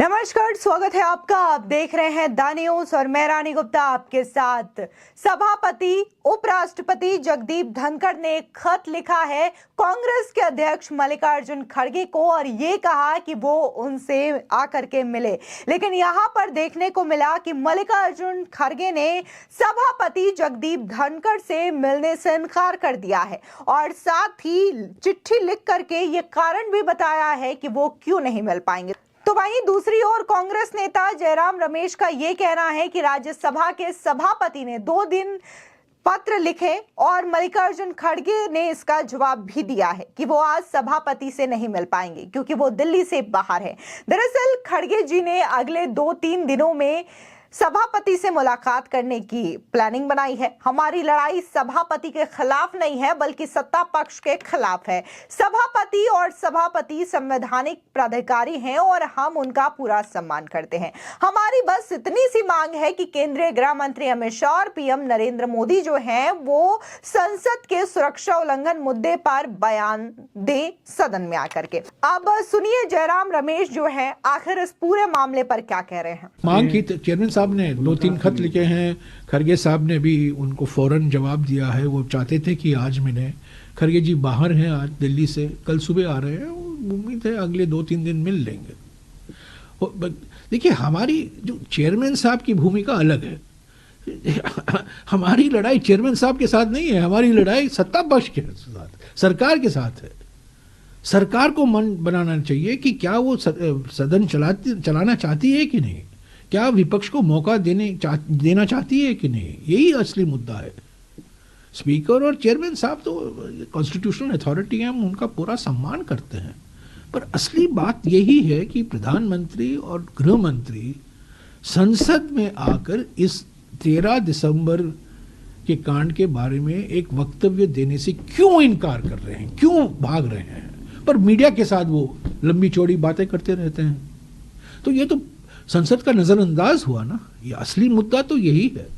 नमस्कार, स्वागत है आपका। आप देख रहे हैं द न्यूज और मैं रानी गुप्ता आपके साथ। सभापति उपराष्ट्रपति जगदीप धनखड़ ने एक खत लिखा है कांग्रेस के अध्यक्ष मल्लिकार्जुन खड़गे को और ये कहा कि वो उनसे आकर के मिले, लेकिन यहाँ पर देखने को मिला कि मल्लिकार्जुन खड़गे ने सभापति जगदीप धनखड़ से मिलने से इनकार कर दिया है और साथ ही चिट्ठी लिख करके ये कारण भी बताया है कि वो क्यों नहीं मिल पाएंगे। तो वहीं दूसरी ओर कांग्रेस नेता जयराम रमेश का ये कहना है कि राज्यसभा के सभापति ने 2 दिन पत्र लिखे और मल्लिकार्जुन खड़गे ने इसका जवाब भी दिया है कि वो आज सभापति से नहीं मिल पाएंगे क्योंकि वो दिल्ली से बाहर है। दरअसल खड़गे जी ने अगले 2-3 दिनों में सभापति से मुलाकात करने की प्लानिंग बनाई है। हमारी लड़ाई सभापति के खिलाफ नहीं है बल्कि सत्ता पक्ष के खिलाफ है। सभापति संवैधानिक प्राधिकारी हैं और हम उनका पूरा सम्मान करते हैं। हमारी बस इतनी सी मांग है कि केंद्रीय गृह मंत्री अमित शाह और पीएम नरेंद्र मोदी जो हैं वो संसद के सुरक्षा उल्लंघन मुद्दे पर बयान दे सदन में आकर के। अब सुनिए जयराम रमेश जो है आखिर इस पूरे मामले पर क्या कह रहे हैं। मांग की चेयरमैन साहब ने 2-3 खत लिखे हैं। खड़गे साहब ने भी उनको फौरन जवाब दिया है। वो चाहते थे कि आज मिले। खड़गे जी बाहर हैं, आज दिल्ली से कल सुबह आ रहे हैं। उम्मीद है अगले 2-3 दिन मिल लेंगे। देखिए, हमारी जो चेयरमैन साहब की भूमिका अलग है। हमारी लड़ाई चेयरमैन साहब के साथ नहीं है, हमारी लड़ाई सत्ता पक्ष के साथ, सरकार के साथ है। सरकार को मन बनाना चाहिए कि क्या वो सदन चलाना चाहती है कि नहीं, क्या विपक्ष को मौका देना चाहती है कि नहीं, यही असली मुद्दा है। स्पीकर और चेयरमैन साहब तो कॉन्स्टिट्यूशनल अथॉरिटी हैं, हम उनका पूरा सम्मान करते हैं, पर असली बात यही है कि प्रधानमंत्री और गृह मंत्री संसद में आकर इस 13 दिसंबर के कांड के बारे में एक वक्तव्य देने से क्यों इनकार कर रहे हैं, क्यों भाग रहे हैं, पर मीडिया के साथ वो लंबी चौड़ी बातें करते रहते हैं। तो ये तो संसद का नजरअंदाज हुआ ना। ये असली मुद्दा तो यही है।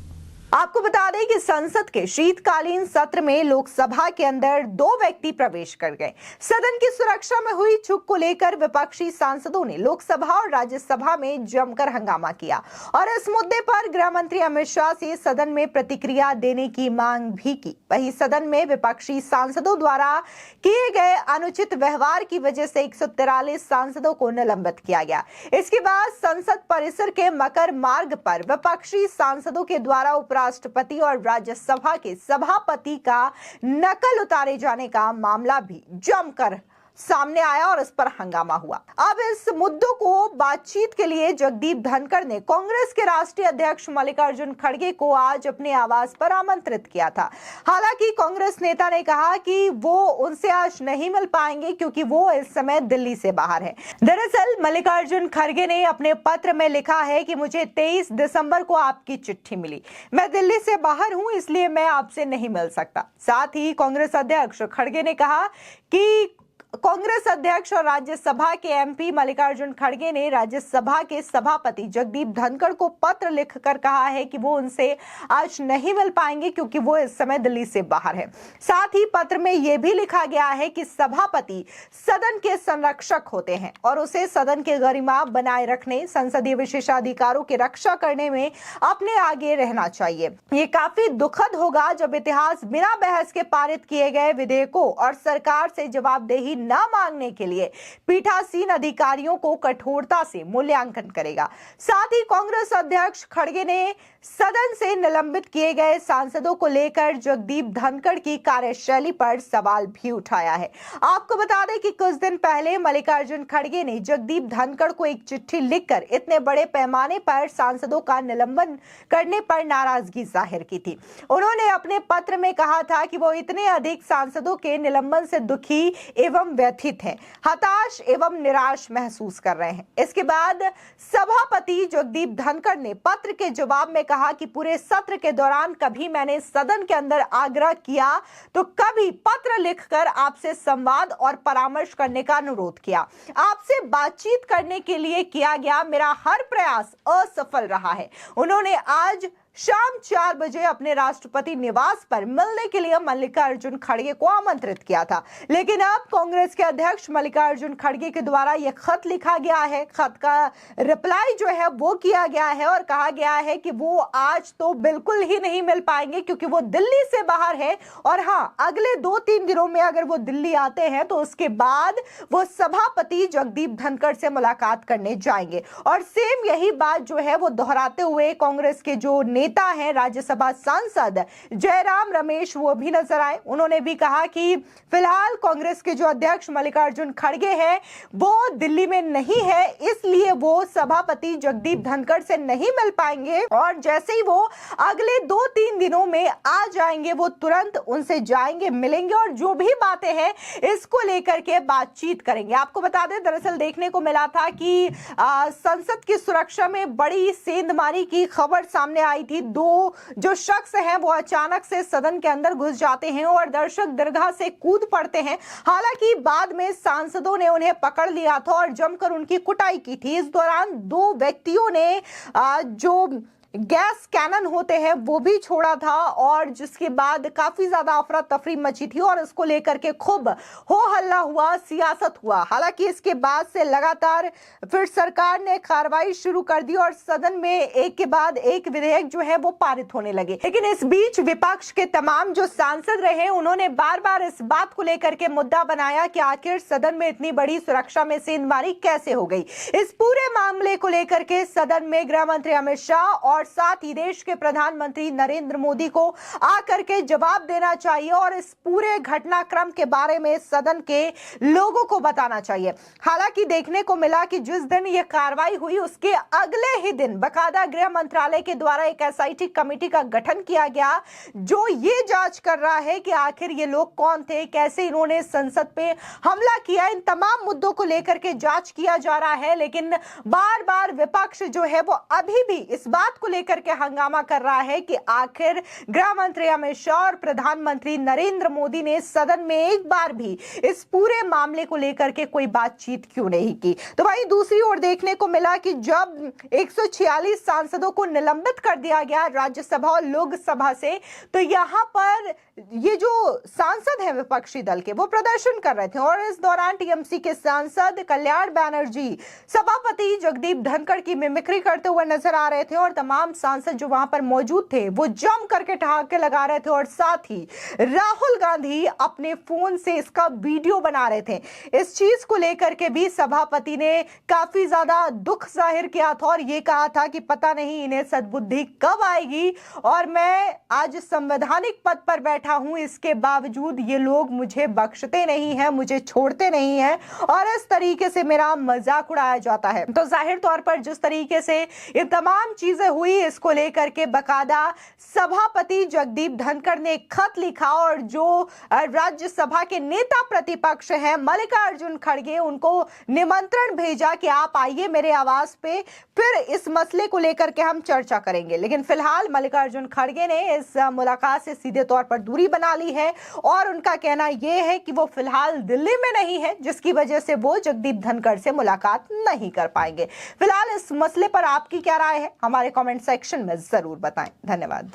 आपको बता दें कि संसद के शीतकालीन सत्र में लोकसभा के अंदर 2 व्यक्ति प्रवेश कर गए। सदन की सुरक्षा में हुई चूक को लेकर विपक्षी सांसदों ने लोकसभा और राज्यसभा में जमकर हंगामा किया और इस मुद्दे पर गृह मंत्री अमित शाह से सदन में प्रतिक्रिया देने की मांग भी की। वहीं सदन में विपक्षी सांसदों द्वारा किए गए अनुचित व्यवहार की वजह से 143 सांसदों को निलंबित किया गया। इसके बाद संसद परिसर के मकर मार्ग पर विपक्षी सांसदों के द्वारा राष्ट्रपति और राज्यसभा के सभापति का नकल उतारे जाने का मामला भी जमकर सामने आया और इस पर हंगामा हुआ। अब इस मुद्दों को बातचीत के लिए जगदीप धनखड़ ने कांग्रेस के राष्ट्रीय अध्यक्ष मल्लिकार्जुन खड़गे को आज अपने आवास पर आमंत्रित किया था। हालांकि कांग्रेस नेता ने कहा कि वो उनसे आज नहीं मिल पाएंगे क्योंकि वो इस समय दिल्ली से बाहर है। दरअसल मल्लिकार्जुन खड़गे ने अपने पत्र में लिखा है कि मुझे 23 दिसंबर को आपकी चिट्ठी मिली, मैं दिल्ली से बाहर हूं इसलिए मैं आपसे नहीं मिल सकता। साथ ही कांग्रेस अध्यक्ष खड़गे ने कहा कि कांग्रेस अध्यक्ष और राज्यसभा के एमपी मल्लिकार्जुन खड़गे ने राज्यसभा के सभापति जगदीप धनखड़ को पत्र लिखकर कहा है कि वो उनसे आज नहीं मिल पाएंगे क्योंकि वो इस समय दिल्ली से बाहर है। साथ ही पत्र में यह भी लिखा गया है कि सभापति सदन के संरक्षक होते हैं और उसे सदन के गरिमा बनाए रखने, संसदीय विशेषाधिकारों की रक्षा करने में अपने आगे रहना चाहिए। ये काफी दुखद होगा जब इतिहास बिना बहस के पारित किए गए विधेयकों और सरकार से जवाबदेही न मांगने के लिए पीठासीन अधिकारियों को कठोरता से मूल्यांकन करेगा। साथ ही कांग्रेस अध्यक्ष खड़गे ने सदन से निलंबित किए गए सांसदों को लेकर जगदीप धनखड़ की कार्यशैली पर सवाल भी उठाया है। आपको बता दें कि कुछ दिन पहले मल्लिकार्जुन खड़गे ने जगदीप धनखड़ को एक चिट्ठी लिखकर इतने बड़े पैमाने पर सांसदों का निलंबन करने पर नाराजगी जाहिर की थी। उन्होंने अपने पत्र में कहा था कि वो इतने अधिक सांसदों के निलंबन से दुखी एवं व्यथित हैं, हताश एवं निराश महसूस कर रहे हैं। इसके बाद सभापति जगदीप धनखड़ ने पत्र के जवाब में कहा कि पूरे सत्र के दौरान कभी मैंने सदन के अंदर आग्रह किया तो कभी पत्र लिखकर आपसे संवाद और परामर्श करने का अनुरोध किया। आपसे बातचीत करने के लिए किया गया मेरा हर प्रयास असफल रहा है। उन्होंने आज शाम 4 बजे अपने राष्ट्रपति निवास पर मिलने के लिए मल्लिकार्जुन खड़गे को आमंत्रित किया था। लेकिन अब कांग्रेस के अध्यक्ष मल्लिकार्जुन खड़गे के द्वारा यह खत लिखा गया है। खत का रिप्लाई जो है वो किया गया है और कहा गया है कि वो आज तो बिल्कुल ही नहीं मिल पाएंगे क्योंकि वो दिल्ली से बाहर है, और हाँ, अगले 2-3 दिनों में अगर वो दिल्ली आते हैं तो उसके बाद वो सभापति जगदीप धनखड़ से मुलाकात करने जाएंगे। और सेम यही बात जो है वो दोहराते हुए कांग्रेस के जो नेता हैं, राज्यसभा सांसद जयराम रमेश, वो भी नजर आए। उन्होंने भी कहा कि फिलहाल कांग्रेस के जो अध्यक्ष मल्लिकार्जुन खड़गे हैं वो दिल्ली में नहीं है, इसलिए वो सभापति जगदीप धनखड़ से नहीं मिल पाएंगे, और जैसे ही वो अगले 2-3 दिनों में आ जाएंगे वो तुरंत उनसे जाएंगे, मिलेंगे और जो भी बातें हैं इसको लेकर के बातचीत करेंगे। आपको बता दें, दरअसल देखने को मिला था कि संसद की सुरक्षा में बड़ी सेंधमारी की खबर सामने आई थी। 2 जो शख्स हैं वो अचानक से सदन के अंदर घुस जाते हैं और दर्शक दीर्घा से कूद पड़ते हैं। हालांकि बाद में सांसदों ने उन्हें पकड़ लिया था और जमकर उनकी कुटाई की थी। इस दौरान 2 व्यक्तियों ने जो गैस कैनन होते हैं वो भी छोड़ा था, और जिसके बाद काफी ज्यादा अफरा तफरी मची थी और इसको लेकर के खूब हो हल्ला हुआ, सियासत हुआ। हालांकि इसके बाद से लगातार फिर सरकार ने कार्रवाई शुरू कर दी और सदन में एक के बाद एक विधेयक जो है वो पारित होने लगे। लेकिन इस बीच विपक्ष के तमाम जो सांसद रहे उन्होंने बार बार इस बात को लेकर के मुद्दा बनाया कि आखिर सदन में इतनी बड़ी सुरक्षा में सेंधमारी कैसे हो गई। इस पूरे मामले को लेकर के सदन में गृह मंत्री अमित शाह और साथ ही देश के प्रधानमंत्री नरेंद्र मोदी को आकर के जवाब देना चाहिए और इस पूरे घटनाक्रम के बारे में सदन के लोगों को बताना चाहिए। हालांकि देखने को मिला कि जिस दिन यह कार्रवाई हुई उसके अगले ही दिन बकायदा गृह मंत्रालय के द्वारा एक एसआईटी कमेटी का गठन किया गया जो ये जांच कर रहा है कि आखिर ये लोग कौन थे, कैसे इन्होंने संसद पे हमला किया। इन तमाम मुद्दों को लेकर के जांच किया जा रहा है। लेकिन बार बार विपक्ष जो है वो अभी भी इस बात को लेकर के हंगामा कर रहा है कि आखिर गृह मंत्री अमित शाह और प्रधानमंत्री नरेंद्र मोदी ने सदन में एक बार भी इस पूरे मामले को लेकर के कोई बातचीत क्यों नहीं की। तो वहीं दूसरी ओर देखने को मिला कि जब 146 सांसदों को निलंबित कर दिया गया राज्यसभा और लोकसभा से, तो यहां पर ये जो सांसद हैं विपक्षी दल के वो प्रदर्शन कर रहे थे और इस दौरान टीएमसी के सांसद कल्याण बैनर्जी सभापति जगदीप धनखड़ की मिमिक्री करते हुए नजर आ रहे थे और तमाम सांसद जो वहां पर मौजूद थे वो जम करके ठहाके लगा रहे थे और साथ ही राहुल गांधी अपने फोन से इसका वीडियो बना रहे थे। इस चीज को लेकर के भी सभापति ने काफी ज्यादा दुख जाहिर किया था और ये कहा था कि पता नहीं इन्हें सद्बुद्धि कब आएगी और मैं आज संवैधानिक पद पर बैठा हूं, इसके बावजूद ये लोग मुझे बख्शते नहीं है, मुझे छोड़ते नहीं है और इस तरीके से मेरा मजाक उड़ाया जाता है। तो जाहिर तौर पर जिस तरीके से ये तमाम चीजें हुई इसको लेकर के बकायदा सभापति जगदीप धनखड़ ने एक खत लिखा और जो राज्यसभा के नेता प्रतिपक्ष हैं मल्लिकार्जुन खड़गे उनको निमंत्रण भेजा कि आप आइए मेरे आवास पे, फिर इस मसले को लेकर के हम चर्चा करेंगे। लेकिन फिलहाल मल्लिकार्जुन खड़गे ने इस मुलाकात से सीधे तौर पर दूरी बना ली है और उनका कहना यह है कि वो फिलहाल दिल्ली में नहीं है जिसकी वजह से वो जगदीप धनखड़ से मुलाकात नहीं कर पाएंगे। फिलहाल इस मसले पर आपकी क्या राय है हमारे कमेंट सेक्शन में जरूर बताएं। धन्यवाद।